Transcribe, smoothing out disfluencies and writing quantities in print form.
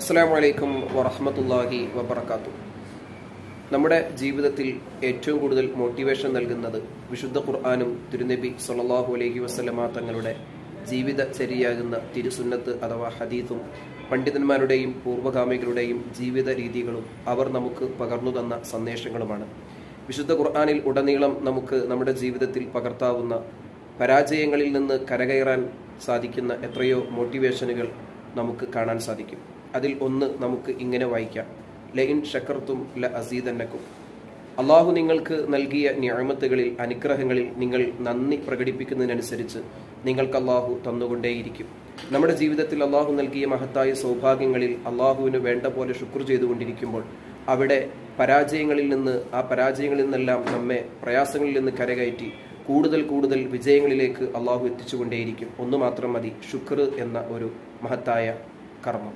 അസ്സലാമു അലൈക്കും വറഹ്മത്തുള്ളാഹി വബറകാതുഹു. നമ്മുടെ ജീവിതത്തിൽ ഏറ്റവും കൂടുതൽ മോട്ടിവേഷൻ നൽകുന്നത് വിശുദ്ധ ഖുർആനും തിരുനബി സല്ലല്ലാഹു അലൈഹി വസല്ലമ തങ്ങളുടെ ജീവിതചര്യയാകുന്ന തിരുസുന്നത്ത് അഥവാ ഹദീസും പണ്ഡിതന്മാരുടെയും പൂർവ്വഗാമികളുടെയും ജീവിത രീതികളും അവർ നമുക്ക് പകർന്നു തന്ന സന്ദേശങ്ങളുമാണ്. വിശുദ്ധ ഖുർആനിൽ ഉടനീളം നമുക്ക് നമ്മുടെ ജീവിതത്തിൽ പകർത്താവുന്ന പരാജയങ്ങളിൽ നിന്ന് കരകയറാൻ സാധിക്കുന്ന എത്രയോ മോട്ടിവേഷനുകൾ നമുക്ക് കാണാൻ സാധിക്കും. അതിൽ ഒന്ന് നമുക്ക് ഇങ്ങനെ വായിക്കാം: ലഇൻ ശക്കർത്തും ല അസീദന്നക്കും. അള്ളാഹു നിങ്ങൾക്ക് നൽകിയ നിഅമത്തുകളിൽ, അനുഗ്രഹങ്ങളിൽ നിങ്ങൾ നന്ദി പ്രകടിപ്പിക്കുന്നതിനനുസരിച്ച് നിങ്ങൾക്ക് അള്ളാഹു തന്നുകൊണ്ടേയിരിക്കും. നമ്മുടെ ജീവിതത്തിൽ അള്ളാഹു നൽകിയ മഹത്തായ സൗഭാഗ്യങ്ങളിൽ അള്ളാഹുവിന് വേണ്ട പോലെ ശുക്ർ ചെയ്തുകൊണ്ടിരിക്കുമ്പോൾ അവിടെ പരാജയങ്ങളിൽ നിന്നെല്ലാം നമ്മെ പ്രയാസങ്ങളിൽ നിന്ന് കരകയറ്റി കൂടുതൽ വിജയങ്ങളിലേക്ക് അള്ളാഹു എത്തിച്ചുകൊണ്ടേയിരിക്കും. ഒന്നു മാത്രം മതി, ശുക്ർ എന്ന ഒരു മഹത്തായ കർമ്മം.